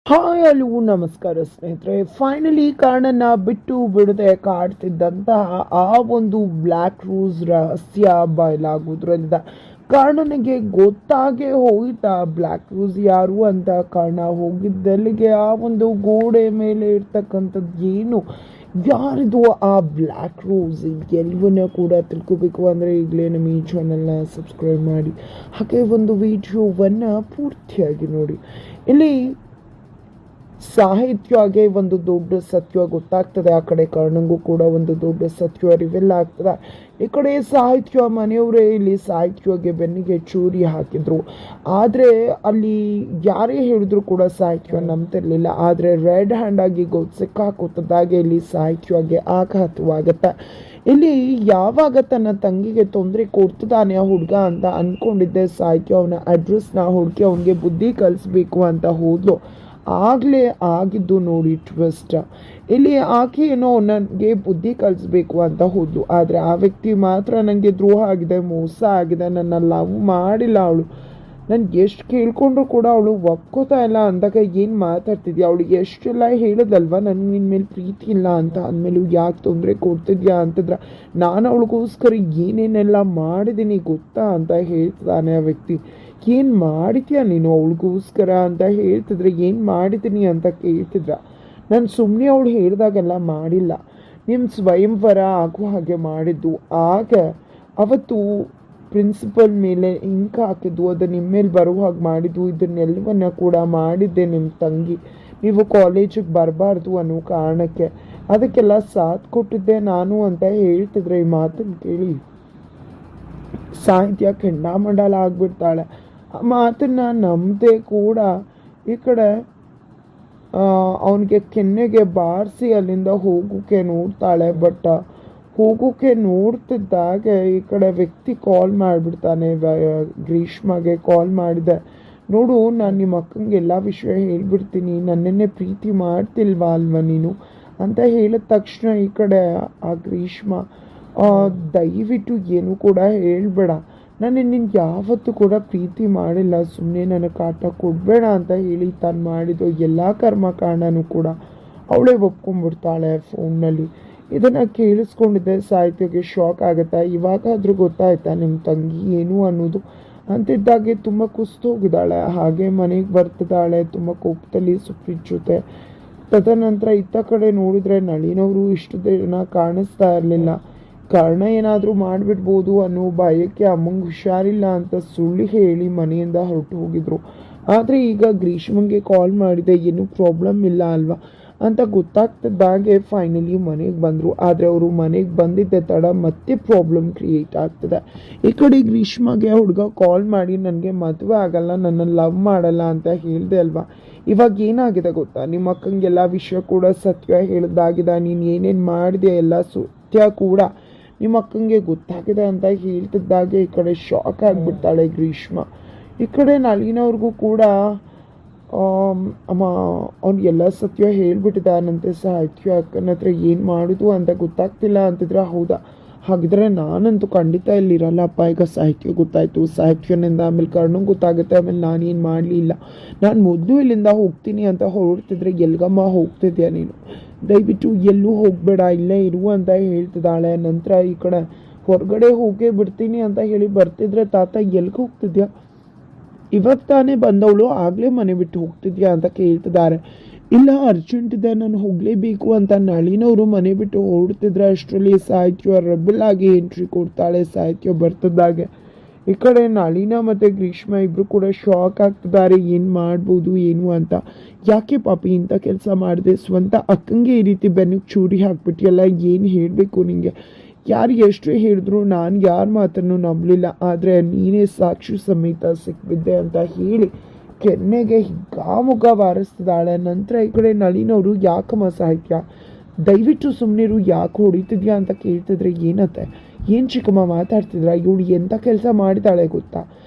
Hi hello ನಮಸ್ಕಾರ ಸ್ನೇಹಿತರೆ. Finally ಕಾರಣನ ಬಿಟ್ಟು ಬಿಡದೆ ಕಾಡ್ತಿದ್ದಂತಹ ಆ ಒಂದು ಬ್ಲ್ಯಾಕ್ ರೂಸ್ ರಹಸ್ಯ ಬಯಲಾಗುವುದರಿಂದ ಕಾರಣನಿಗೆ ಗೊತ್ತಾಗೇ ಹೋಯ್ತಾ ಬ್ಲ್ಯಾಕ್ ರೂಸ್ ಯಾರು ಅಂತ. ಕಾರಣ ಹೋಗಿದ್ದಲ್ಲಿಗೆ ಆ ಒಂದು ಗೋಡೆ ಮೇಲೆ ಇರ್ತಕ್ಕಂಥದ್ದು ಏನು, ಯಾರಿದು ಆ ಬ್ಲ್ಯಾಕ್ ರೋಸ್, ಎಲ್ಲವನ್ನ ಕೂಡ ತಿಳ್ಕೋಬೇಕು ಅಂದರೆ ಈಗಲೇ ನಮ್ಮ ಈ ಚಾನಲ್ನ ಸಬ್ಸ್ಕ್ರೈಬ್ ಮಾಡಿ, ಹಾಗೆ ಒಂದು ವಿಡಿಯೋವನ್ನು ಪೂರ್ತಿಯಾಗಿ ನೋಡಿ. ಇಲ್ಲಿ ಸಾಹಿತ್ಯಗೆ ಒಂದು ದೊಡ್ಡ ಸತ್ಯ ಗೊತ್ತಾಗ್ತದೆ, ಆ ಕಡೆ ಕರ್ಣಂಗೂ ಕೂಡ ಒಂದು ದೊಡ್ಡ ಸತ್ಯ ರಿವೆಲ್ ಆಗ್ತದೆ. ಈ ಕಡೆ ಸಾಹಿತ್ಯ ಮನೆಯವರೇ ಇಲ್ಲಿ ಸಾಹಿತ್ಯಗೆ ಬೆನ್ನಿಗೆ ಚೂರಿ ಹಾಕಿದ್ರು. ಆದರೆ ಅಲ್ಲಿ ಯಾರೇ ಹೇಳಿದ್ರು ಕೂಡ ಸಾಹಿತ್ಯ ನಂಬ್ತಿರ್ಲಿಲ್ಲ. ಆದರೆ ರೆಡ್ ಹ್ಯಾಂಡ್ ಆಗಿ ಸಿಕ್ಕಾಕುತ್ತದಾಗೆ ಇಲ್ಲಿ ಸಾಹಿತ್ಯಗೆ ಆಘಾತವಾಗತ್ತೆ. ಇಲ್ಲಿ ಯಾವಾಗ ತನ್ನ ತಂಗಿಗೆ ತೊಂದರೆ ಕೊಡ್ತದಾನೆ ಆ ಹುಡುಗ ಅಂತ ಅಂದ್ಕೊಂಡಿದ್ದೆ ಸಾಹಿತ್ಯ ಅವನ ಅಡ್ರೆಸ್ನ ಹುಡುಕಿ ಅವನಿಗೆ ಬುದ್ಧಿ ಕಲಿಸ್ಬೇಕು ಅಂತ ಹೋದ್ಲು. ಆಗಲೇ ಆಗಿದ್ದು ನೋಡಿ ಟ್ವಿಸ್ಟ್. ಇಲ್ಲಿ ಆಕೆ ಏನೋ ನನಗೆ ಬುದ್ಧಿ ಕಲಿಸ್ಬೇಕು ಅಂತ ಹೋದ್ಲು, ಆದರೆ ಆ ವ್ಯಕ್ತಿ ಮಾತ್ರ ನನಗೆ ದ್ರೋಹ ಆಗಿದೆ, ಮೋಸ ಆಗಿದೆ, ನನ್ನ ಲವ್ ಮಾಡಿಲ್ಲ ಅವಳು, ನನ್ಗೆ ಎಷ್ಟು ಕೇಳ್ಕೊಂಡ್ರು ಕೂಡ ಅವಳು ಒಪ್ಕೋತಾ ಇಲ್ಲ ಅಂದಾಗ ಏನು ಮಾತಾಡ್ತಿದ್ಯಾ, ಅವಳಿಗೆ ಎಷ್ಟೆಲ್ಲ ಹೇಳೋದಲ್ವ ನನಗೆ ನಿನ್ನ ಮೇಲೆ ಪ್ರೀತಿ ಇಲ್ಲ ಅಂತ. ಅಂದಮೇಲೆ ಯಾಕೆ ತೊಂದರೆ ಕೊಡ್ತಿದ್ಯಾ ಅಂತಂದ್ರೆ ನಾನು ಅವಳಿಗೋಸ್ಕರ ಏನೇನೆಲ್ಲ ಮಾಡಿದ್ದೀನಿ ಗೊತ್ತಾ ಅಂತ ಹೇಳ್ತಾನೆ ಆ ವ್ಯಕ್ತಿ. ಏನು ಮಾಡಿದ್ಯಾ ನೀನು ಅವಳಿಗೋಸ್ಕರ ಅಂತ ಹೇಳ್ತಿದ್ರೆ ಏನು ಮಾಡಿದ್ದೀನಿ ಅಂತ ಕೇಳ್ತಿದ್ರ. ನಾನು ಸುಮ್ಮನೆ ಅವಳು ಹೇಳಿದಾಗೆಲ್ಲ ಮಾಡಿಲ್ಲ, ನಿಮ್ಮ ಸ್ವಯಂವರ ಆಗುವ ಹಾಗೆ ಮಾಡಿದ್ದು. ಆಗ ಅವತ್ತು ಪ್ರಿನ್ಸಿಪಲ್ ಮೇಲೆ ಇಂಕ ಹಾಕಿದ್ದು, ಅದು ನಿಮ್ಮ ಮೇಲೆ ಬರುವ ಹಾಗೆ ಮಾಡಿದ್ದು, ಇದನ್ನೆಲ್ಲವನ್ನ ಕೂಡ ಮಾಡಿದ್ದೆ ನಿಮ್ಮ ತಂಗಿ. ನೀವು ಕಾಲೇಜಿಗೆ ಬರಬಾರ್ದು ಅನ್ನೋ ಕಾರಣಕ್ಕೆ ಅದಕ್ಕೆಲ್ಲ ಸಾಥ್ ಕೊಟ್ಟಿದ್ದೆ ನಾನು ಅಂತ ಹೇಳ್ತಿದ್ರೆ ಈ ಮಾತನ್ನು ಕೇಳಿ ಸಾಹಿತ್ಯ ಕೆಂಡಾಮಂಡಲ ಆಗ್ಬಿಡ್ತಾಳೆ. ಆ ಮಾತನ್ನ ನಂಬದೆ ಕೂಡ ಈ ಕಡೆ ಅವನಿಗೆ ಕೆನ್ನೆಗೆ ಬಾರಿಸಿ ಅಲ್ಲಿಂದ ಹೋಗೋಕೆ ನೋಡ್ತಾಳೆ. ಬಟ್ ಹೋಗೋಕೆ ನೋಡ್ತಿದ್ದಾಗೆ ಈ ಕಡೆ ವ್ಯಕ್ತಿ ಕಾಲ್ ಮಾಡಿಬಿಡ್ತಾನೆ. ಗ್ರೀಷ್ಮಗೆ ಕಾಲ್ ಮಾಡಿದೆ, ನೋಡು ನಾನು ನಿಮ್ಮ ಅಕ್ಕಂಗೆ ಎಲ್ಲ ವಿಷಯ ಹೇಳ್ಬಿಡ್ತೀನಿ, ನನ್ನನ್ನೇ ಪ್ರೀತಿ ಮಾಡ್ತಿಲ್ವಾ ಅಲ್ವಾ ನೀನು ಅಂತ ಹೇಳಿದ ತಕ್ಷಣ ಈ ಕಡೆ ಆ ಗ್ರೀಷ್ಮ, ದಯವಿಟ್ಟು ಏನು ಕೂಡ ಹೇಳ್ಬೇಡ, ನಾನು ನಿನ್ನ ಯಾವತ್ತೂ ಕೂಡ ಪ್ರೀತಿ ಮಾಡಿಲ್ಲ, ಸುಮ್ಮನೆ ನನಗೆ ಕಾಟ ಕೊಡಬೇಡ ಅಂತ ಹೇಳಿ ತಾನು ಮಾಡಿದ್ದು ಎಲ್ಲ ಕರ್ಮಕಾಂಡನೂ ಕೂಡ ಅವಳೇ ಒಪ್ಕೊಂಡ್ಬಿಡ್ತಾಳೆ ಫೋನ್ನಲ್ಲಿ. ಇದನ್ನು ಕೇಳಿಸ್ಕೊಂಡಿದ್ದೆ ಸಾಹಿತ್ಯಗೆ ಶಾಕ್ ಆಗುತ್ತೆ. ಇವಾಗಾದರೂ ಗೊತ್ತಾಯ್ತಾ ನಿಮ್ಮ ತಂಗಿ ಏನು ಅನ್ನೋದು ಅಂತಿದ್ದಾಗೆ ತುಂಬ ಕುಸ್ತೋಗಿದ್ದಾಳೆ. ಹಾಗೆ ಮನೆಗೆ ಬರ್ತಿದ್ದಾಳೆ ತುಂಬ ಕೋಪದಲ್ಲಿ ಸುಪ್ರೀತ್ ಜೊತೆ. ತದನಂತರ ಇತ್ತ ಕಡೆ ನೋಡಿದ್ರೆ ನಳಿನವರು ಇಷ್ಟು ದಿನ ಕಾಣಿಸ್ತಾ ಇರಲಿಲ್ಲ. ಕಾರಣ ಏನಾದರೂ ಮಾಡಿಬಿಡ್ಬೋದು ಅನ್ನೋ ಭಯಕ್ಕೆ ಅಮ್ಮಂಗೆ ಹುಷಾರಿಲ್ಲ ಅಂತ ಸುಳ್ಳು ಹೇಳಿ ಮನೆಯಿಂದ ಹೊರಟು ಹೋಗಿದ್ರು. ಆದರೆ ಈಗ ಗ್ರೀಷ್ಮಂಗೆ ಕಾಲ್ ಮಾಡಿದೆ, ಏನೂ ಪ್ರಾಬ್ಲಮ್ ಇಲ್ಲ ಅಲ್ವಾ ಅಂತ ಗೊತ್ತಾಗ್ತಿದ್ದಾಗೆ ಫೈನಲಿ ಮನೆಗೆ ಬಂದರು. ಆದರೆ ಅವರು ಮನೆಗೆ ಬಂದಿದ್ದ ತಡ ಮತ್ತೆ ಪ್ರಾಬ್ಲಮ್ ಕ್ರಿಯೇಟ್ ಆಗ್ತದೆ. ಈ ಕಡೆ ಗ್ರೀಷ್ಮಗೆ ಹುಡುಗ ಕಾಲ್ ಮಾಡಿ ನನಗೆ ಮದುವೆ ಆಗಲ್ಲ, ನನ್ನ ಲವ್ ಮಾಡಲ್ಲ ಅಂತ ಹೇಳಿದೆ ಅಲ್ವಾ, ಇವಾಗ ಏನಾಗಿದೆ ಗೊತ್ತಾ, ನಿಮ್ಮ ಅಕ್ಕಂಗೆಲ್ಲ ವಿಷಯ ಕೂಡ ಸತ್ಯ ಹೇಳಿದಾಗಿದೆ, ನೀನು ಏನೇನು ಮಾಡಿದೆ ಎಲ್ಲ ಸತ್ಯ ಕೂಡ ನಿಮ್ಮ ಅಕ್ಕಂಗೆ ಗೊತ್ತಾಗಿದೆ ಅಂತ ಹೇಳ್ತಿದ್ದಾಗೆ ಈ ಕಡೆ ಶಾಕ್ ಆಗಿಬಿಡ್ತಾಳೆ ಗ್ರೀಷ್ಮ. ಈ ಕಡೆ ನಳಿನವ್ರಿಗೂ ಕೂಡ ಅಮ್ಮ ಅವ್ನಿಗೆಲ್ಲ ಸತ್ಯ ಹೇಳ್ಬಿಟ್ಟಿದ್ದಾನಂತೆ. ಸಾಹಿತ್ಯ ಅಕ್ಕನ ಹತ್ರ ಏನು ಮಾಡೋದು ಅಂತ ಗೊತ್ತಾಗ್ತಿಲ್ಲ ಅಂತಿದ್ರೆ, ಹೌದಾ ಹಾಗಿದ್ರೆ ನಾನಂತೂ ಖಂಡಿತ ಇಲ್ಲಿರಲ್ಲಪ್ಪ. ಈಗ ಸಾಹಿತ್ಯ ಗೊತ್ತಾಯಿತು, ಸಾಹಿತ್ಯನಿಂದ ಆಮೇಲೆ ಕರ್ಣಂಗೆ ಗೊತ್ತಾಗುತ್ತೆ, ಆಮೇಲೆ ನಾನೇನು ಮಾಡಲಿಲ್ಲ, ನಾನು ಮೊದಲು ಇಲ್ಲಿಂದ ಹೋಗ್ತೀನಿ ಅಂತ ಹೊರಡ್ತಿದ್ರೆ ಎಲ್ಗಮ್ಮ ಹೋಗ್ತಿದ್ಯಾ ನೀನು, ದಯವಿಟ್ಟು ಎಲ್ಲೂ ಹೋಗಬೇಡ ಇಲ್ಲೇ ಇರು ಅಂತ ಹೇಳ್ತಿದ್ದಾಳೆ. ನಂತರ ಈ ಕಡೆ ಹೊರಗಡೆ ಹೋಗೇ ಬಿಡ್ತೀನಿ ಅಂತ ಹೇಳಿ ಬರ್ತಿದ್ರೆ, ತಾತ ಎಲ್ಗೆ ಹೋಗ್ತಿದ್ಯಾ, ಇವಾಗ ತಾನೇ ಬಂದವಳು ಆಗಲೇ ಮನೆ ಬಿಟ್ಟು ಹೋಗ್ತಿದ್ಯಾ ಅಂತ ಕೇಳ್ತಿದ್ದಾರೆ. ಇಲ್ಲ ಅರ್ಜೆಂಟ್ ಇದೆ ನಾನು ಹೋಗಲೇಬೇಕು ಅಂತ ನಳಿನವರು ಮನೆ ಬಿಟ್ಟು ಹೊರಡ್ತಿದ್ರೆ ಅಷ್ಟರಲ್ಲಿ ಸಾಹಿತ್ಯ ರೆಬಲ್ ಆಗಿ ಎಂಟ್ರಿ ಕೊಡ್ತಾಳೆ. ಸಾಹಿತ್ಯ ಬರ್ತಿದ್ದಾಗೆ ಈ ಕಡೆ ನಳಿನ ಮತ್ತು ಗ್ರೀಷ್ಮ ಇಬ್ಬರು ಕೂಡ ಶಾಕ್ ಆಗ್ತಿದ್ದಾರೆ, ಏನು ಮಾಡ್ಬೋದು ಏನು ಅಂತ. ಯಾಕೆ ಪಾಪಿ ಇಂಥ ಕೆಲಸ ಮಾಡಿದೆ, ಸ್ವಂತ ಅಕ್ಕಂಗೆ ಈ ರೀತಿ ಬೆನ್ನಿಗೆ ಚೂರಿ ಹಾಕ್ಬಿಟ್ಟಿಯಲ್ಲ, ಏನು ಹೇಳಬೇಕು ನಿನಗೆ, ಯಾರು ಎಷ್ಟು ಹೇಳಿದ್ರು ನಾನು ಯಾರ ಮಾತನ್ನು ನಂಬಲಿಲ್ಲ, ಆದರೆ ನೀನೇ ಸಾಕ್ಷಿ ಸಮೇತ ಸಿಕ್ಬಿದ್ದೆ ಅಂತ ಹೇಳಿ ಕೆನ್ನೆಗೆ ಹಿಗ್ಗಾಮುಗ್ಗ ಬಾರಿಸ್ತಿದ್ದಾಳೆ. ನಂತರ ಈ ಕಡೆ ನಳಿನವರು ಯಾಕಮ್ಮ ಸಾಹಿತ್ಯ ದಯವಿಟ್ಟು ಸುಮ್ಮನಿರು, ಯಾಕೆ ಹೊಡಿತಿದ್ಯಾ ಅಂತ ಕೇಳ್ತಿದ್ರೆ, ಏನತ್ತೆ ಏನು ಚಿಕ್ಕಮ್ಮ ಮಾತಾಡ್ತಿದ್ರ, ಇವಳು ಎಂಥ ಕೆಲಸ ಮಾಡಿದಾಳೆ ಗೊತ್ತಾ,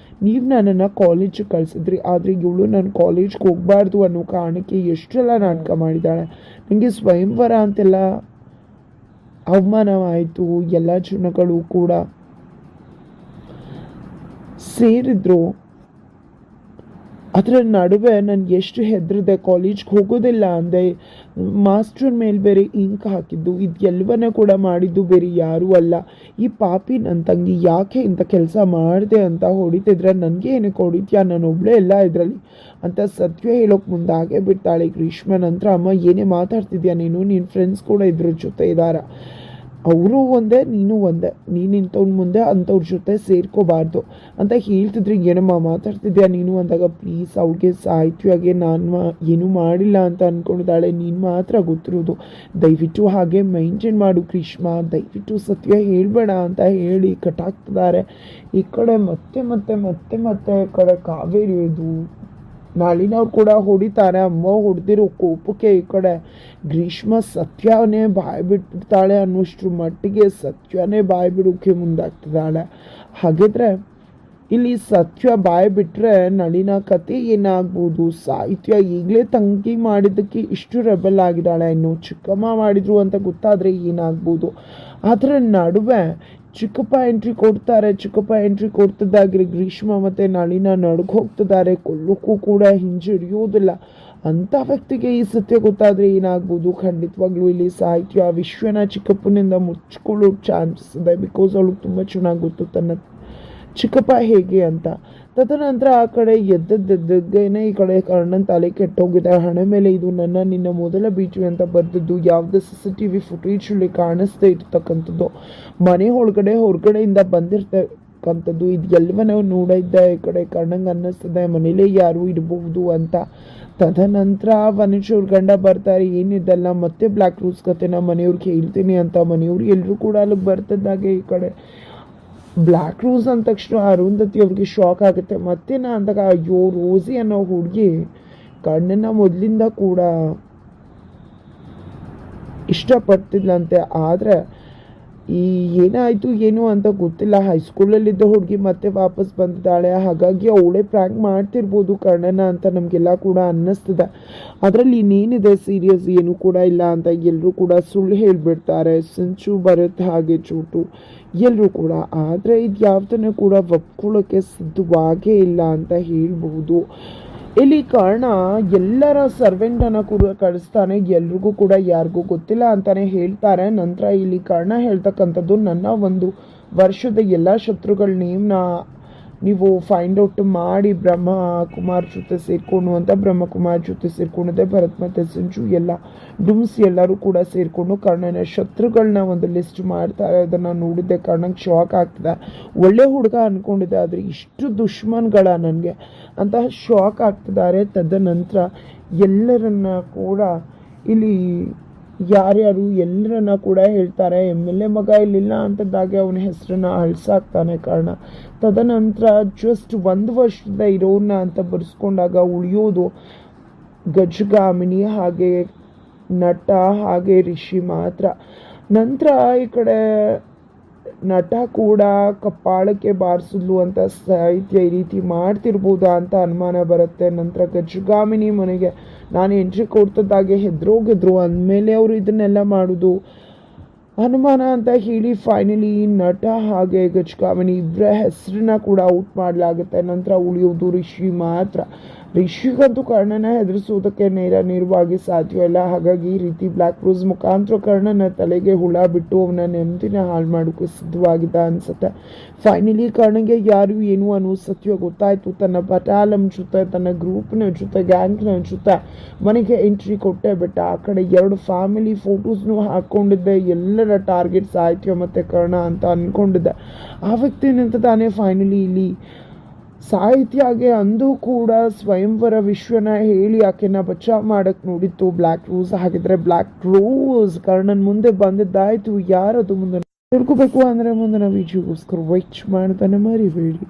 ನೀವು ನನ್ನನ್ನು ಕಾಲೇಜಿಗೆ ಕಳಿಸಿದ್ರಿ, ಆದರೆ ಇವಳು ನಾನು ಕಾಲೇಜ್ಗೆ ಹೋಗಬಾರ್ದು ಅನ್ನೋ ಕಾರಣಕ್ಕೆ ಎಷ್ಟೆಲ್ಲ ನಾಟಕ ಮಾಡಿದ್ದಾಳೆ. ನನಗೆ ಸ್ವಯಂವರ ಅಂತೆಲ್ಲ ಅವಮಾನವಾಯಿತು, ಎಲ್ಲ ಜನಗಳು ಕೂಡ ಸೇರಿದ್ರು. ಅದರ ನಡುವೆ ನನಗೆ ಎಷ್ಟು ಹೆದರಿದೆ, ಕಾಲೇಜ್ಗೆ ಹೋಗೋದಿಲ್ಲ ಅಂದೆ. ಮಾಸ್ಟರ್ ಮೇಲೆ ಬೇರೆ ಇಂಕ್ ಹಾಕಿದ್ದು, ಇದು ಎಲ್ಲವನ್ನ ಕೂಡ ಮಾಡಿದ್ದು ಬೇರೆ ಯಾರೂ ಅಲ್ಲ, ಈ ಪಾಪಿ ನನ್ನ ತಂಗಿ ಯಾಕೆ ಇಂಥ ಕೆಲಸ ಮಾಡಿದೆ ಅಂತ ಹೊಡಿತಿದ್ರೆ ನನಗೆ ಏನಕ್ಕೆ ಹೊಡಿತೀಯ, ನಾನು ಒಬ್ಬಳೇ ಇಲ್ಲ ಇದರಲ್ಲಿ ಅಂತ ಸತ್ಯ ಹೇಳೋಕೆ ಮುಂದಾಗೆ ಬಿಡ್ತಾಳೆ ಗ್ರೀಷ್ಮ. ನಂತರ ಅಮ್ಮ ಏನೇ ಮಾತಾಡ್ತಿದ್ಯಾ ನೀನು, ನಿನ್ನ ಫ್ರೆಂಡ್ಸ್ ಕೂಡ ಇದ್ರ ಜೊತೆ ಇದ್ದಾರ, ಅವರು ಒಂದೇ ನೀನು ಒಂದೇ, ನೀನು ಇಂಥವ್ನ ಮುಂದೆ ಅಂಥವ್ರ ಜೊತೆ ಸೇರ್ಕೋಬಾರ್ದು ಅಂತ ಹೇಳ್ತಿದ್ರೆ ಏನಮ್ಮ ಮಾತಾಡ್ತಿದ್ಯಾ ನೀನು ಅಂದಾಗ, ಪ್ಲೀಸ್ ಅವ್ಳಿಗೆ ಸಾಹಿತ್ಯವಾಗಿ ನಾನು ಏನೂ ಮಾಡಿಲ್ಲ ಅಂತ ಅಂದ್ಕೊಂಡಿದ್ದಾಳೆ, ನೀನು ಮಾತ್ರ ಗೊತ್ತಿರೋದು, ದಯವಿಟ್ಟು ಹಾಗೆ ಮೈಂಟೈನ್ ಮಾಡು ಗ್ರೀಷ್ಮ, ದಯವಿಟ್ಟು ಸತ್ಯ ಹೇಳಬೇಡ ಅಂತ ಹೇಳಿ ಕಟಾಕ್ತಿದ್ದಾರೆ. ಈ ಕಡೆ ಮತ್ತೆ ಮತ್ತೆ ಮತ್ತೆ ಮತ್ತೆ ಈ ಕಡೆ ಕಾವೇರಿ ಇದು ನಳಿನವ್ರು ಕೂಡ ಹೊಡಿತಾರೆ. ಅಮ್ಮ ಹೊಡೆದಿರೋ ಕೋಪಕ್ಕೆ ಈ ಕಡೆ ಗ್ರೀಷ್ಮ ಸತ್ಯನೇ ಬಾಯಿ ಬಿಟ್ಬಿಡ್ತಾಳೆ ಅನ್ನೋಷ್ಟ್ರ ಮಟ್ಟಿಗೆ ಸತ್ಯನೇ ಬಾಯಿ ಬಿಡೋಕೆ ಮುಂದಾಗ್ತಿದ್ದಾಳೆ. ಹಾಗಿದ್ರೆ ಇಲ್ಲಿ ಸತ್ಯ ಬಾಯಿ ಬಿಟ್ಟರೆ ನಳಿನ ಕತೆ ಏನಾಗ್ಬೋದು, ಸಾಹಿತ್ಯ ಈಗಲೇ ತಂಗಿ ಮಾಡಿದ್ದಕ್ಕೆ ಇಷ್ಟು ರೆಬಲ್ ಆಗಿದ್ದಾಳೆ, ಇನ್ನು ಚಿಕ್ಕಮ್ಮ ಮಾಡಿದ್ರು ಅಂತ ಗೊತ್ತಾದರೆ ಏನಾಗ್ಬೋದು. ಅದರ ನಡುವೆ ಚಿಕ್ಕಪ್ಪ ಎಂಟ್ರಿ ಕೊಡ್ತಾರೆ. ಚಿಕ್ಕಪ್ಪ ಎಂಟ್ರಿ ಕೊಡ್ತಿದ್ದಾಗ್ರೆ ಗ್ರೀಷ್ಮ ಮತ್ತು ನಳಿನ ನಡ್ಗೆ ಹೋಗ್ತಿದ್ದಾರೆ, ಕೊಲ್ಲೋಕ್ಕೂ ಕೂಡ ಹಿಂಜರಿಯೋದಿಲ್ಲ. ಅಂಥ ವ್ಯಕ್ತಿಗೆ ಈ ಸತ್ಯ ಗೊತ್ತಾದರೆ ಏನಾಗ್ಬೋದು. ಖಂಡಿತವಾಗ್ಲೂ ಇಲ್ಲಿ ಸಾಹಿತ್ಯ ವಿಶ್ವನ ಚಿಕ್ಕಪ್ಪನಿಂದ ಮುಚ್ಕೊಳ್ಳೋ ಚಾನ್ಸಸ್ ಇದೆ, ಬಿಕಾಸ್ ಅವಳಿಗೆ ತುಂಬ ಚೆನ್ನಾಗಿ ಗೊತ್ತು ತನ್ನ ಚಿಕ್ಕಪ್ಪ ಹೇಗೆ ಅಂತ. ತದನಂತರ ಆ ಕಡೆ ಎದ್ದದ್ದೇನೆ ಈ ಕಡೆ ಕರ್ಣನ್ ತಲೆ ಕೆಟ್ಟೋಗಿದೆ. ಹಣೆ ಮೇಲೆ ಇದು ನಿನ್ನ ಮೊದಲ ಬೀಚು ಅಂತ ಬರೆದಿದ್ದು ಯಾವುದೇ CCTV ಫುಟೇಜಲ್ಲಿ ಕಾಣಿಸ್ದೇ ಇರ್ತಕ್ಕಂಥದ್ದು, ಮನೆ ಹೊರಗಡೆಯಿಂದ ಬಂದಿರ್ತಕ್ಕಂಥದ್ದು, ಇದು ಎಲ್ಲವನ್ನ ನೋಡಿದ್ದೆ ಈ ಕಡೆ ಕರ್ಣಂಗೆ ಅನ್ನಿಸ್ತದೆ ಮನೇಲೇ ಯಾರು ಇರಬಹುದು ಅಂತ. ತದನಂತರ ಮನುಷ್ಯವ್ರ ಗಂಡ ಬರ್ತಾರೆ, ಏನಿದೆಲ್ಲ ಮತ್ತೆ ಬ್ಲ್ಯಾಕ್ ರೂಸ್ ಕತೆನ ಮನೆಯವ್ರಿಗೆ ಹೇಳ್ತೀನಿ ಅಂತ ಮನೆಯವ್ರು ಎಲ್ಲರೂ ಕೂಡ ಅಲ್ಲಿಗೆ ಬರ್ತಿದ್ದಾಗೆ ಈ ಕಡೆ ಬ್ಲ್ಯಾಕ್ ರೋಸ್ ಅಂದ ತಕ್ಷಣ ಅರುಂಧತಿ ಅವ್ರಿಗೆ ಶಾಕ್ ಆಗುತ್ತೆ. ಮತ್ತೇನ ಅಂದಾಗ ಅಯ್ಯೋ ರೋಸಿ ಅನ್ನೋ ಹುಡುಗಿ ಕಣ್ಣನ್ನ ಮೊದಲಿಂದ ಕೂಡ ಇಷ್ಟಪಡ್ತಿದ್ಲಂತೆ, ಆದರೆ ಈ ಏನಾಯಿತು ಏನು ಅಂತ ಗೊತ್ತಿಲ್ಲ. ಹೈಸ್ಕೂಲಲ್ಲಿದ್ದ ಹುಡುಗಿ ಮತ್ತೆ ವಾಪಸ್ ಬಂದಿದ್ದಾಳೆ, ಹಾಗಾಗಿ ಅವಳೇ ಪ್ರ್ಯಾಂಕ್ ಮಾಡ್ತಿರ್ಬೋದು ಕರ್ಣನ ಅಂತ ನಮಗೆಲ್ಲ ಕೂಡ ಅನ್ನಿಸ್ತದೆ. ಅದರಲ್ಲಿ ಇನ್ನೇನಿದೆ ಸೀರಿಯಸ್ ಏನೂ ಕೂಡ ಇಲ್ಲ ಅಂತ ಎಲ್ಲರೂ ಕೂಡ ಸುಳ್ಳು ಹೇಳಿಬಿಡ್ತಾರೆ. ಸಂಚು ಬರುತ್ತೆ ಹಾಗೆ ಚೋಟು ಎಲ್ಲರೂ ಕೂಡ, ಆದರೆ ಇದು ಯಾವುದನ್ನು ಕೂಡ ಒಪ್ಕೊಳ್ಳೋಕ್ಕೆ ಸಿದ್ಧವಾಗೇ ಇಲ್ಲ ಅಂತ ಹೇಳ್ಬೋದು. ಇಲ್ಲಿ ಕರ್ಣ ಎಲ್ಲರ ಸರ್ವೆಂಟನ್ನು ಕೂಡ ಕಳಿಸ್ತಾನೆ, ಎಲ್ರಿಗೂ ಕೂಡ ಯಾರಿಗೂ ಗೊತ್ತಿಲ್ಲ ಅಂತಾನೆ ಹೇಳ್ತಾರೆ. ನಂತರ ಇಲ್ಲಿ ಕರ್ಣ ಹೇಳ್ತಕ್ಕಂಥದ್ದು, ನನ್ನ ಒಂದು ವರ್ಷದ ಎಲ್ಲ ಶತ್ರುಗಳ ನೇಮ್ನ ನೀವು ಫೈಂಡ್ ಔಟ್ ಮಾಡಿ ಬ್ರಹ್ಮಕುಮಾರ್ ಜೊತೆ ಸೇರಿಕೊಂಡು ಅಂತ. ಬ್ರಹ್ಮಕುಮಾರ್ ಜೊತೆ ಸೇರ್ಕೊಂಡಿದೆ ಭರತ್ ಮತ್ತು ಸಂಜು ಎಲ್ಲ ಡುಮ್ಸ್ ಎಲ್ಲರೂ ಕೂಡ ಸೇರಿಕೊಂಡು ಕರ್ಣನ ಶತ್ರುಗಳನ್ನ ಒಂದು ಲಿಸ್ಟ್ ಮಾಡ್ತಾರೆ. ಅದನ್ನು ನೋಡಿದ್ದೆ ಕರ್ಣಂಗೆ ಶಾಕ್ ಆಗ್ತದೆ. ಒಳ್ಳೆ ಹುಡುಗ ಅಂದ್ಕೊಂಡಿದ್ದೆ, ಆದರೆ ಇಷ್ಟು ದುಶ್ಮನ್ಗಳ ನನಗೆ ಅಂತ ಶಾಕ್ ಆಗ್ತಿದ್ದಾರೆ. ತದನಂತರ ಎಲ್ಲರನ್ನ ಕೂಡ ಇಲ್ಲಿ ಯಾರ್ಯಾರು ಎಲ್ಲರನ್ನ ಕೂಡ ಹೇಳ್ತಾರೆ. MLA ಮಗ ಇಲ್ಲಿಲ್ಲ ಅಂತದ್ದಾಗೆ ಅವನ ಹೆಸರನ್ನ ಅಳಿಸಾಕ್ತಾನೆ ಕಾರಣ. ತದನಂತರ ಜಸ್ಟ್ 1 ವರ್ಷದ ಇರೋನ್ನ ಅಂತ ಬರೆಸ್ಕೊಂಡಾಗ ಉಳಿಯೋದು ಗಜಗಾಮಿನಿ ಹಾಗೆ ನಟ ಹಾಗೆ ರಿಷಿ ಮಾತ್ರ. ನಂತರ ಈ ಕಡೆ ನಟ ಕೂಡ ಕಪ್ಪಾಳಕ್ಕೆ ಬಾರಿಸಿದ್ಲು ಅಂತ ಸಾಹಿತ್ಯ ಈ ರೀತಿ ಮಾಡ್ತಿರ್ಬೋದಾ ಅಂತ ಅನುಮಾನ ಬರುತ್ತೆ. ನಂತರ ಗಜಗಾಮಿನಿ ಮನೆಗೆ ನಾನು ಎಂಟ್ರಿ ಕೊಡ್ತದಾಗೆ ಹೆದ್ರೋಗಿದ್ರು ಅಂದಮೇಲೆ ಅವರು ಇದನ್ನೆಲ್ಲ ಮಾಡೋದು ಅನುಮಾನ ಅಂತ ಹೇಳಿ ಫೈನಲಿ ನಟ ಹಾಗೆ ಗಜಗಾಮಿನಿ ಇಬ್ಬರ ಹೆಸರನ್ನ ಕೂಡ ಔಟ್ ಮಾಡಲಾಗುತ್ತೆ. ನಂತರ ಉಳಿಯೋದು ರಿಷಿ ಮಾತ್ರ. ರಿಷಿಗಂತೂ ಕರ್ಣನ ಹೆದರಿಸೋದಕ್ಕೆ ನೇರವಾಗಿ ಸಾಧ್ಯವಿಲ್ಲ. ಹಾಗಾಗಿ ಈ ರೀತಿ ಬ್ಲ್ಯಾಕ್ ರೋಸ್ ಮುಖಾಂತರ ಕರ್ಣನ ತಲೆಗೆ ಹುಳ ಬಿಟ್ಟು ಅವನ ನೆಮ್ಮದಿನ ಹಾಳು ಮಾಡೋಕ್ಕೆ ಸಿದ್ಧವಾಗಿದ್ದ ಅನ್ಸುತ್ತೆ. ಫೈನಲಿ ಕರ್ಣಗೆ ಯಾರು ಏನು ಅನ್ನೋ ಸತ್ಯ ಗೊತ್ತಾಯಿತು. ತನ್ನ ಪಟಾಲಂ ಜೊತೆ ತನ್ನ ಗ್ರೂಪ್ನ ಜೊತೆ ಗ್ಯಾಂಗ್ನ ಜೊತೆ ಮನೆಗೆ ಎಂಟ್ರಿ ಕೊಟ್ಟೆ ಬಿಟ್ಟ. ಆ ಕಡೆ 2 ಫ್ಯಾಮಿಲಿ ಫೋಟೋಸ್ನು ಹಾಕ್ಕೊಂಡಿದ್ದೆ. ಎಲ್ಲರ ಟಾರ್ಗೆಟ್ ಸಾಹಿತ್ಯ ಮತ್ತು ಕರ್ಣ ಅಂತ ಅಂದ್ಕೊಂಡಿದ್ದೆ. ಆ ವ್ಯಕ್ತಿ ನಿಂತ ತಾನೇ ಫೈನಲಿ ಇಲ್ಲಿ ಸಾಹಿತ್ಯಗೆ ಅಂದು ಕೂಡ ಸ್ವಯಂವರ ವಿಶ್ವನ ಹೇಳಿ ಆಕೆನ ಬಚಾವ್ ಮಾಡಕ್ಕೆ ನೋಡಿತ್ತು ಬ್ಲ್ಯಾಕ್ ರೋಸ್. ಹಾಗಿದ್ರೆ ಬ್ಲ್ಯಾಕ್ ರೋಸ್ ಕರ್ಣನ್ ಮುಂದೆ ಬಂದಿದ್ದಾಯ್ತು. ಯಾರದು ಮುಂದೆ ತಿಳ್ಕೋಬೇಕು ಅಂದರೆ ಮುಂದಿನ ವಿಡಿಯೋಗೋಸ್ಕರ ವೆಯ್ಟ್ ಮಾಡ್ತಾನೆ ಮರಿಬೇಡಿ.